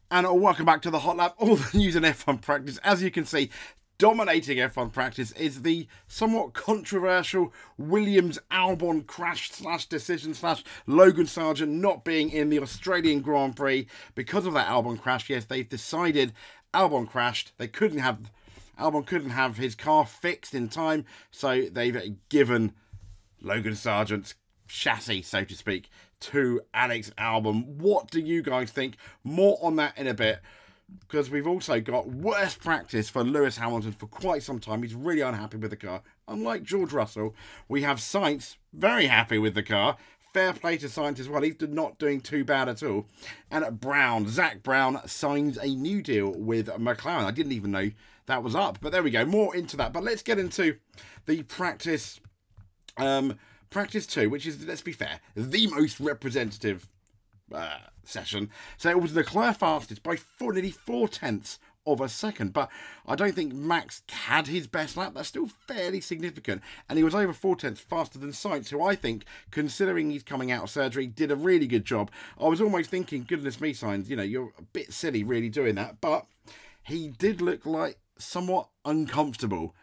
And welcome back to the Hot Lap, all the news in F1 practice. As you can see, dominating F1 practice is the somewhat controversial Williams Albon crash / decision / Logan Sargent not being in the Australian Grand Prix because of that Albon crash. Yes, they've decided Albon crashed. Albon couldn't have his car fixed in time, so they've given Logan Sargent's chassis, so to speak, to Alex Albon. What do you guys think? More on that in a bit, because we've also got worst practice for Lewis Hamilton for quite some time. He's really unhappy with the car. Unlike George Russell, we have Sainz very happy with the car. Fair play to Sainz as well. He's not doing too bad at all. And at Zach Brown signs a new deal with McLaren. I didn't even know that was up, but there we go. More into that. But let's get into the practice. Practice 2, which is, let's be fair, the most representative session. So it was Leclerc fastest by nearly 4/10 of a second. But I don't think Max had his best lap. That's still fairly significant. And he was over 4/10 faster than Sainz, who I think, considering he's coming out of surgery, did a really good job. I was almost thinking, goodness me, Sainz, you know, you're a bit silly really doing that. But he did look like somewhat uncomfortable.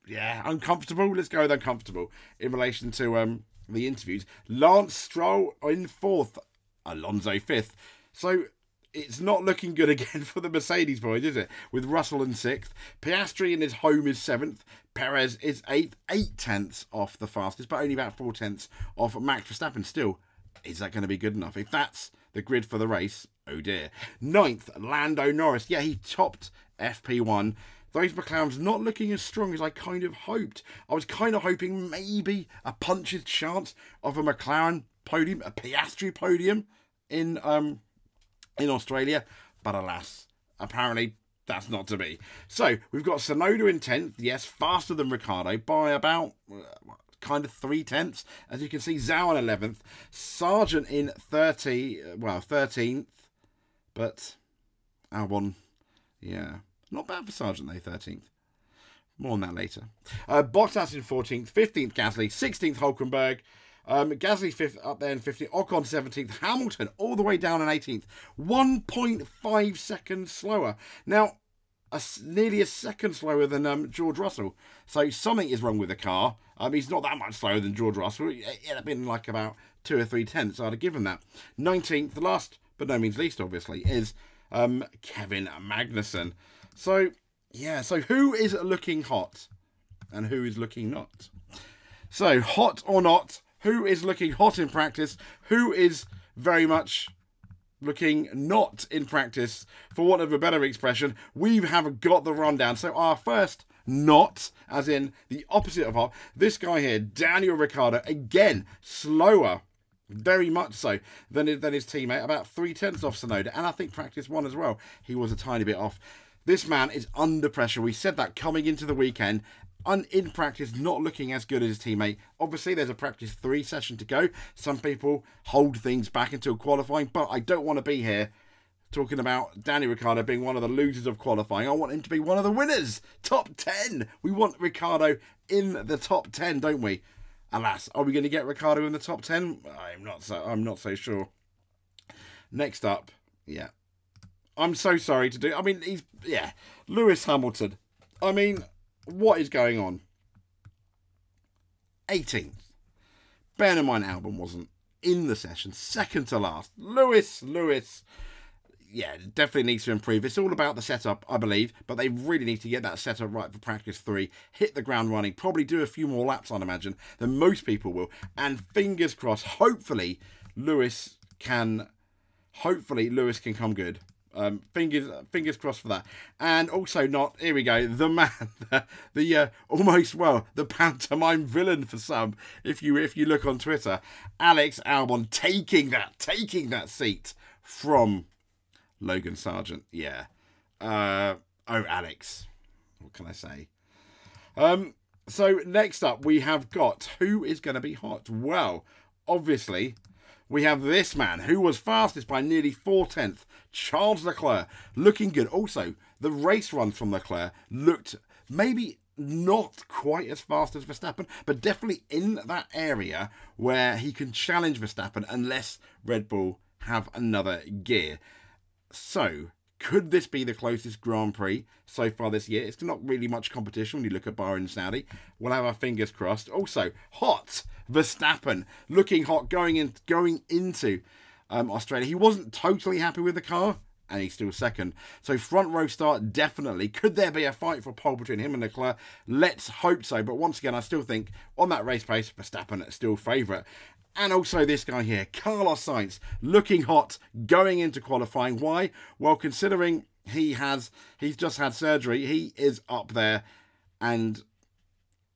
Yeah, uncomfortable. Let's go with uncomfortable in relation to the interviews. Lance Stroll in 4th, Alonso 5th. So it's not looking good again for the Mercedes boys, is it? With Russell in 6th. Piastri in his home is 7th. Perez is 8th, 8/10 off the fastest, but only about 4/10 off Max Verstappen. Still, is that going to be good enough? If that's the grid for the race, oh dear. 9th, Lando Norris. Yeah, he topped FP1. Those McLarens not looking as strong as I kind of hoped. I was kind of hoping maybe a puncher's chance of a McLaren podium, a Piastri podium in Australia. But alas, apparently that's not to be. So we've got Tsunoda in 10th. Yes, faster than Ricciardo by about kind of 3/10. As you can see, Zhou in 11th. Sargent in 13th. But Albon, yeah. Not bad for Sargent, though, 13th. More on that later. Bottas in 14th, 15th Gasly, 16th Hulkenberg. Gasly 5th up there in 15th. Ocon 17th. Hamilton all the way down in 18th. 1.5 seconds slower. Now, nearly a second slower than George Russell. So something is wrong with the car. He's not that much slower than George Russell. It'd have been like about 2 or 3/10. I'd have given that. 19th, the last but no means least, obviously, is Kevin Magnussen. So, yeah, so who is looking hot and who is looking not? So, hot or not, who is looking hot in practice? Who is very much looking not in practice, for want of a better expression? We have got the rundown. So, our first not, as in the opposite of hot, this guy here, Daniel Ricciardo, again, slower. Very much so than his teammate, about 3/10 off Tsunoda, and I think practice 1 as well. He was a tiny bit off. This man is under pressure. We said that coming into the weekend. In practice, not looking as good as his teammate. Obviously, there's a practice 3 session to go. Some people hold things back until qualifying, but I don't want to be here talking about Danny Ricciardo being one of the losers of qualifying. I want him to be one of the winners. Top 10. We want Ricciardo in the top 10, don't we? Alas, are we going to get Ricciardo in the top 10? I'm not so sure. Next up, yeah. I'm so sorry to do. I mean, Lewis Hamilton. I mean, what is going on? 18th. Bear in mind, Albon wasn't in the session. Second to last. Lewis. Yeah, definitely needs to improve. It's all about the setup, I believe, but they really need to get that setup right for practice 3. Hit the ground running. Probably do a few more laps, I'd imagine, than most people will. And fingers crossed, hopefully Lewis can come good. Fingers crossed for that. And also not, here we go, the man, the pantomime villain for some, if you look on Twitter, Alex Albon taking that seat from Logan Sargent. Yeah. Alex. What can I say? So next up we have got, who is going to be hot? Well, obviously, we have this man who was fastest by nearly 4/10, Charles Leclerc, looking good. Also, the race run from Leclerc looked maybe not quite as fast as Verstappen, but definitely in that area where he can challenge Verstappen unless Red Bull have another gear. So, could this be the closest Grand Prix so far this year? It's not really much competition when you look at Bahrain and Saudi. We'll have our fingers crossed. Also, hot Verstappen, looking hot going into Australia. He wasn't totally happy with the car, and he's still second. So front row start, definitely. Could there be a fight for pole between him and Leclerc? Let's hope so. But once again, I still think on that race pace, Verstappen is still favourite. And also this guy here, Carlos Sainz, looking hot going into qualifying. Why? Well, considering he's just had surgery, he is up there, and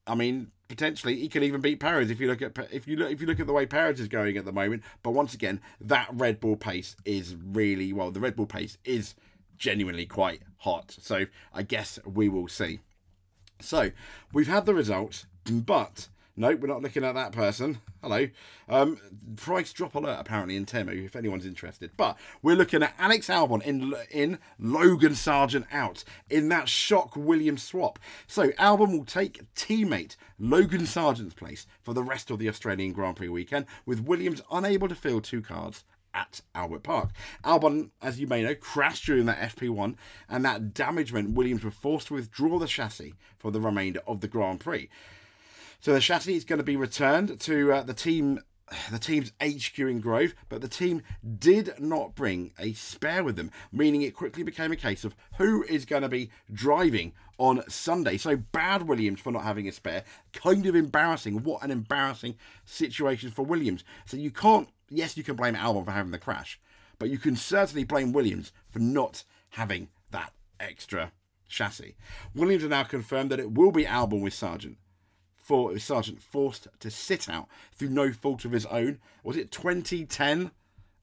I mean, potentially he could even beat Perez if you look at the way Perez is going at the moment. But once again, that Red Bull pace is really, well, the Red Bull pace is genuinely quite hot. So I guess we will see. So we've had the results, but no, we're not looking at that person. Hello. Price drop alert, apparently, in Temu, if anyone's interested. But we're looking at Alex Albon in Logan Sargent out in that shock Williams swap. So Albon will take teammate Logan Sargent's place for the rest of the Australian Grand Prix weekend, with Williams unable to field two cars at Albert Park. Albon, as you may know, crashed during that FP1, and that damage meant Williams were forced to withdraw the chassis for the remainder of the Grand Prix. So the chassis is going to be returned to the team's HQ in Grove, but the team did not bring a spare with them, meaning it quickly became a case of who is going to be driving on Sunday. So bad Williams for not having a spare. Kind of embarrassing. What an embarrassing situation for Williams. So you can't, yes, you can blame Albon for having the crash, but you can certainly blame Williams for not having that extra chassis. Williams have now confirmed that it will be Albon with Sargent. Sargent forced to sit out through no fault of his own. Was it 2010?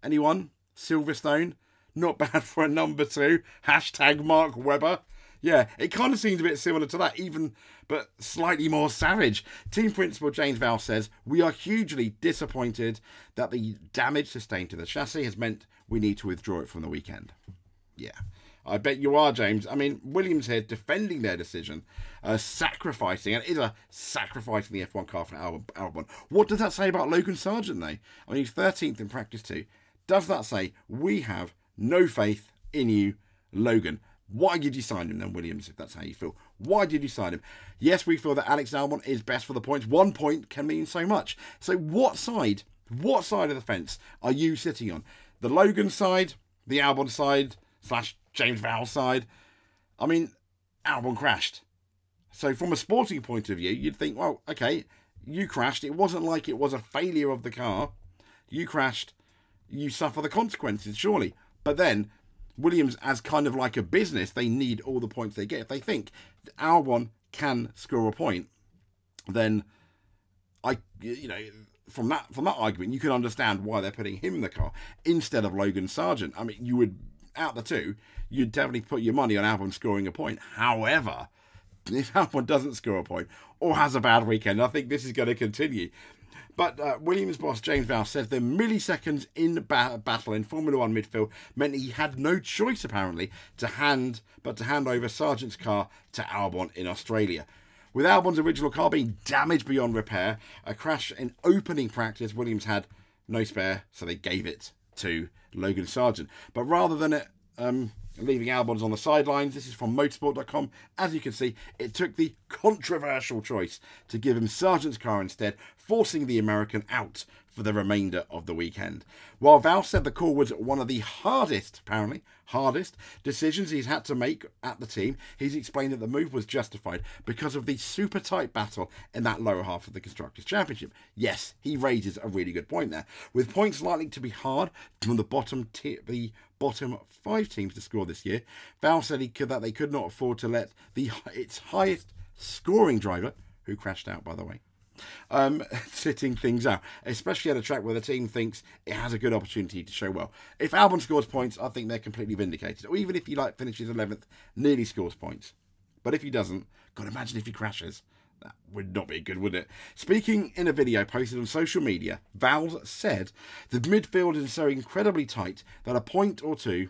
Anyone? Silverstone? Not bad for a number 2. Hashtag Mark Webber. Yeah, it kind of seems a bit similar to that, even, but slightly more savage. Team principal James Vowles says, "We are hugely disappointed that the damage sustained to the chassis has meant we need to withdraw it from the weekend." Yeah. I bet you are, James. I mean, Williams here defending their decision, sacrificing, and it is a sacrificing the F1 car for Albon. What does that say about Logan Sargent, though? I mean, he's 13th in practice 2. Does that say, we have no faith in you, Logan? Why did you sign him then, Williams, if that's how you feel? Why did you sign him? Yes, we feel that Alex Albon is best for the points. 1 point can mean so much. So what side of the fence are you sitting on? The Logan side, the Albon side, / James Vowles side? I mean, Albon crashed. So from a sporting point of view, you'd think, well, okay, you crashed. It wasn't like it was a failure of the car. You crashed. You suffer the consequences, surely. But then, Williams, as kind of like a business, they need all the points they get. If they think Albon can score a point, then from that argument, you can understand why they're putting him in the car instead of Logan Sargent. I mean, you would, out the two, you'd definitely put your money on Albon scoring a point. However, if Albon doesn't score a point or has a bad weekend, I think this is going to continue. But Williams boss James Vowles says the milliseconds in battle in Formula 1 midfield meant he had no choice, apparently, to hand over Sargent's car to Albon in Australia. With Albon's original car being damaged beyond repair, a crash in opening practice, Williams had no spare, so they gave it to Logan Sargent. But rather than it leaving Albon's on the sidelines, this is from motorsport.com, as you can see, it took the controversial choice to give him Sargent's car instead, forcing the American out for the remainder of the weekend. While Vowles said the call was one of the hardest decisions he's had to make at the team, he's explained that the move was justified because of the super tight battle in that lower half of the Constructors' Championship. Yes, he raises a really good point there. With points likely to be hard from the bottom 5 teams to score this year, Vowles said that they could not afford to let its highest scoring driver, who crashed out by the way, sitting things out, especially at a track where the team thinks it has a good opportunity to show well. If Albon scores points, I think they're completely vindicated. Or even if he finishes 11th, nearly scores points. But if he doesn't, God, imagine if he crashes. That would not be good, would it? Speaking in a video posted on social media, Vowles said the midfield is so incredibly tight that a point or two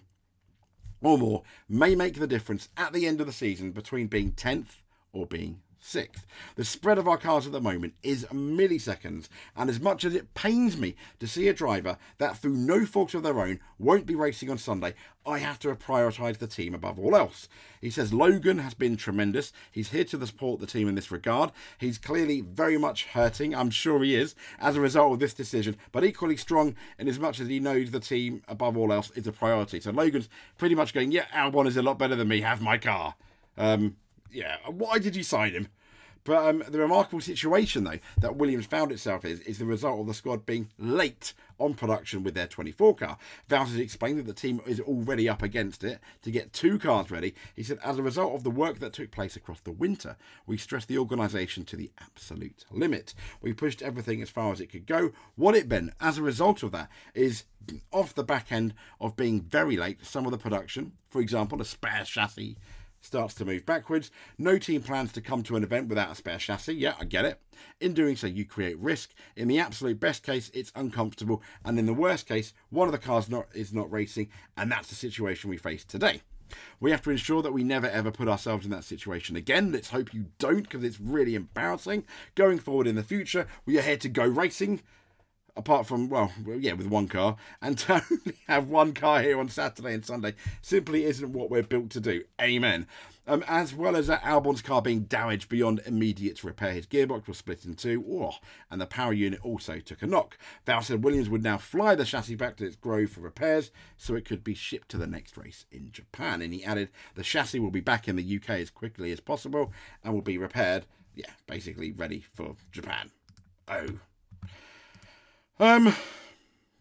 or more may make the difference at the end of the season between being 10th or being 6th. The spread of our cars at the moment is milliseconds, and as much as it pains me to see a driver that through no fault of their own won't be racing on Sunday, I have to prioritise the team above all else. He says Logan has been tremendous. He's here to support the team in this regard. He's clearly very much hurting, I'm sure he is, as a result of this decision, but equally strong in as much as he knows the team above all else is a priority. So Logan's pretty much going, yeah, Albon is a lot better than me, have my car. Yeah, why did you sign him? But the remarkable situation, though, that Williams found itself is the result of the squad being late on production with their 24 car. Valtteri explained that the team is already up against it to get 2 cars ready. He said, as a result of the work that took place across the winter, we stressed the organisation to the absolute limit. We pushed everything as far as it could go. What it meant, as a result of that, is off the back end of being very late, some of the production, for example, a spare chassis, starts to move backwards. No team plans to come to an event without a spare chassis. Yeah, I get it. In doing so, you create risk. In the absolute best case, it's uncomfortable. And in the worst case, one of the cars is not racing. And that's the situation we face today. We have to ensure that we never ever put ourselves in that situation again. Let's hope you don't, because it's really embarrassing. Going forward in the future, we are here to go racing. Apart from, well, yeah, with 1 car, and to only have 1 car here on Saturday and Sunday simply isn't what we're built to do. Amen. As well as Albon's car being damaged beyond immediate repair. His gearbox was split in 2, and the power unit also took a knock. Val said Williams would now fly the chassis back to its grove for repairs so it could be shipped to the next race in Japan. And he added the chassis will be back in the UK as quickly as possible and will be repaired, yeah, basically ready for Japan.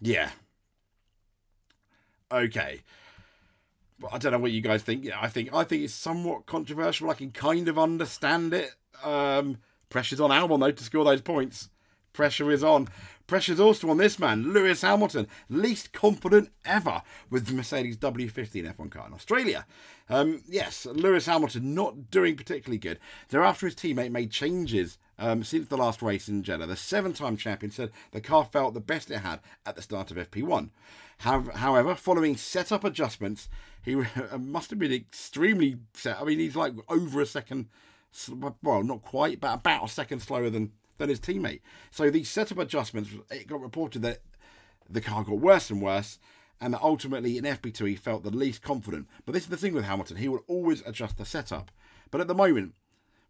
Yeah. Okay. But I don't know what you guys think. Yeah, I think it's somewhat controversial. I can kind of understand it. Pressure's on Albon, though, to score those points. Pressure is on. Pressure's also on this man, Lewis Hamilton, least confident ever with the Mercedes W15 F1 car in Australia. Yes, Lewis Hamilton not doing particularly good. Thereafter, his teammate made changes since the last race in Jeddah. The 7-time champion said the car felt the best it had at the start of FP1. However, following setup adjustments, he must have been extremely set. I mean, he's like over a second, well, not quite, but about a second slower than his teammate. So these setup adjustments, it got reported that the car got worse and worse, and that ultimately in FP2 he felt the least confident. But this is the thing with Hamilton, he will always adjust the setup. But at the moment,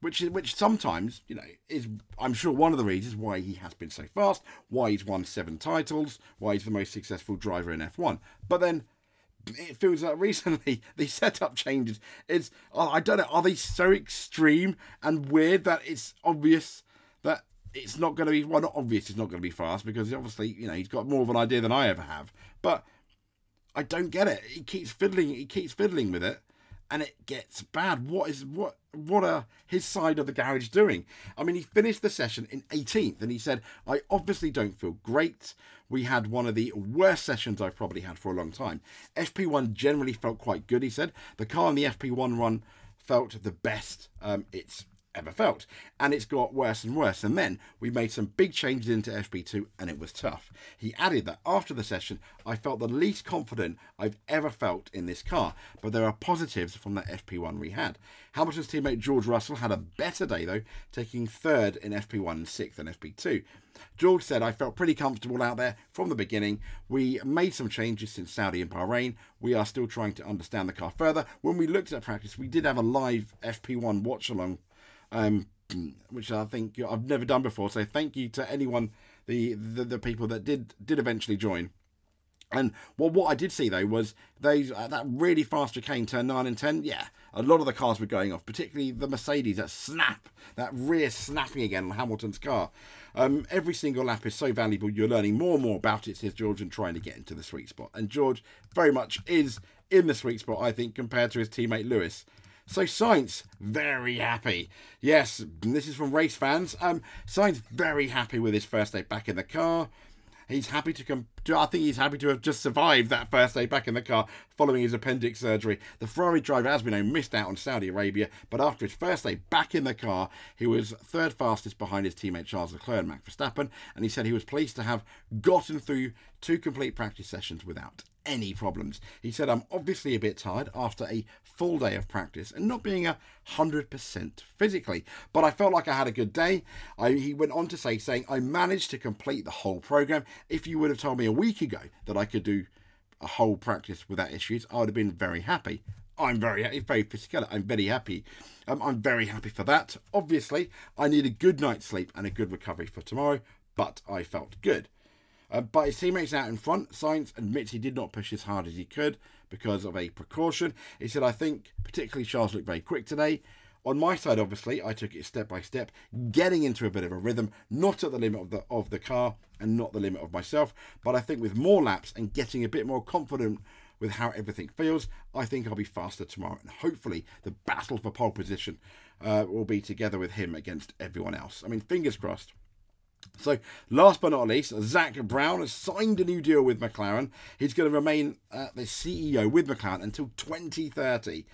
which sometimes, you know, is, I'm sure, one of the reasons why he has been so fast, why he's won 7 titles, why he's the most successful driver in F1. But then it feels like recently the setup changes is, I don't know, are they so extreme and weird that it's obvious that it's not going to be, well, not obvious it's not going to be fast, because obviously, you know, he's got more of an idea than I ever have. But I don't get it. He keeps fiddling with it, and it gets bad. What are his side of the garage doing? I mean, he finished the session in 18th, and he said, I obviously don't feel great. We had one of the worst sessions I've probably had for a long time. FP1 generally felt quite good, he said. The car in the FP1 run felt the best it's ever felt, and it's got worse and worse. And then we made some big changes into FP2, and it was tough. He added that after the session, I felt the least confident I've ever felt in this car, but there are positives from that FP1 we had. Hamilton's teammate George Russell had a better day though, taking 3rd in FP1 and 6th in FP2. George said, I felt pretty comfortable out there from the beginning. We made some changes since Saudi and Bahrain. We are still trying to understand the car further. When we looked at practice, we did have a live FP1 watch along, which I think I've never done before. So thank you to anyone, the people that did eventually join. And what I did see though was those that really fast chicane, turn 9 and 10. Yeah, a lot of the cars were going off, particularly the Mercedes. That rear snapping again on Hamilton's car. Every single lap is so valuable. You're learning more and more about it, says George, and trying to get into the sweet spot. And George very much is in the sweet spot, I think, compared to his teammate Lewis. So Sainz, very happy. Yes, this is from race fans. Sainz very happy with his first day back in the car. He's happy I think he's happy to have just survived that first day back in the car following his appendix surgery. The Ferrari driver, as we know, missed out on Saudi Arabia, but after his first day back in the car, he was 3rd fastest behind his teammate Charles Leclerc and Max Verstappen, and he said he was pleased to have gotten through 2 complete practice sessions without any problems. He said, I'm obviously a bit tired after a full day of practice and not being 100% physically, but I felt like I had a good day. He went on to saying, I managed to complete the whole program. If you would have told me a week ago that I could do a whole practice without issues, I would have been very happy. I'm very happy, very physical. I'm very happy. I'm very happy for that. Obviously, I need a good night's sleep and a good recovery for tomorrow, but I felt good. But his teammates out in front, Sainz admits he did not push as hard as he could because of a precaution. He said, I think particularly Charles looked very quick today. On my side, obviously, I took it step by step, getting into a bit of a rhythm, not at the limit of the car and not the limit of myself, but I think with more laps and getting a bit more confident with how everything feels, I think I'll be faster tomorrow. And hopefully the battle for pole position will be together with him against everyone else. I mean, fingers crossed. So, last but not least, Zak Brown has signed a new deal with McLaren. He's going to remain the CEO with McLaren until 2030.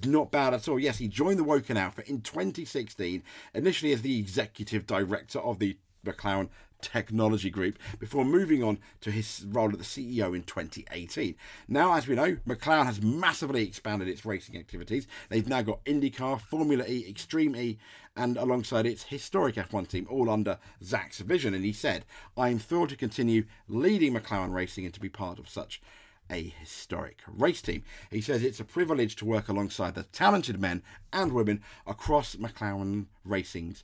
Not bad at all. Yes, he joined the Logan OUT in 2016, initially as the executive director of the McLaren Technology Group, before moving on to his role as the CEO in 2018. Now, as we know, McLaren has massively expanded its racing activities. They've now got IndyCar, Formula E, Extreme E, and alongside its historic F1 team, all under Zak's vision. And he said, I am thrilled to continue leading McLaren racing and to be part of such a historic race team. He says it's a privilege to work alongside the talented men and women across McLaren Racing's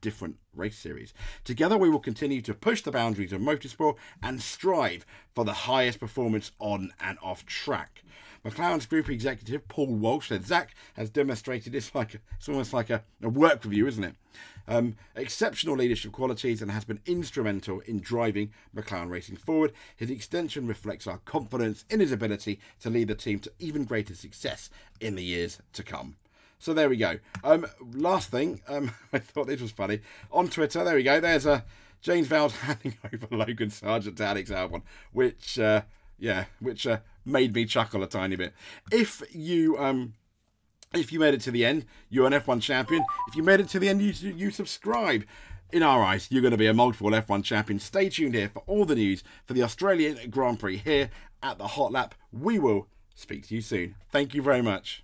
different race series. Together we will continue to push the boundaries of motorsport and strive for the highest performance on and off track. McLaren's group executive Paul Walsh said Zak has demonstrated it's almost like a work review, isn't it? Exceptional leadership qualities and has been instrumental in driving McLaren Racing forward. His extension reflects our confidence in his ability to lead the team to even greater success in the years to come. So there we go. Last thing, I thought this was funny. On Twitter, there we go. There's James Vowles handing over Logan Sargent to Alex Albon, which made me chuckle a tiny bit. If you made it to the end, you're an F1 champion. If you made it to the end, you subscribe. In our eyes, you're going to be a multiple F1 champion. Stay tuned here for all the news for the Australian Grand Prix here at the Hot Lap. We will speak to you soon. Thank you very much.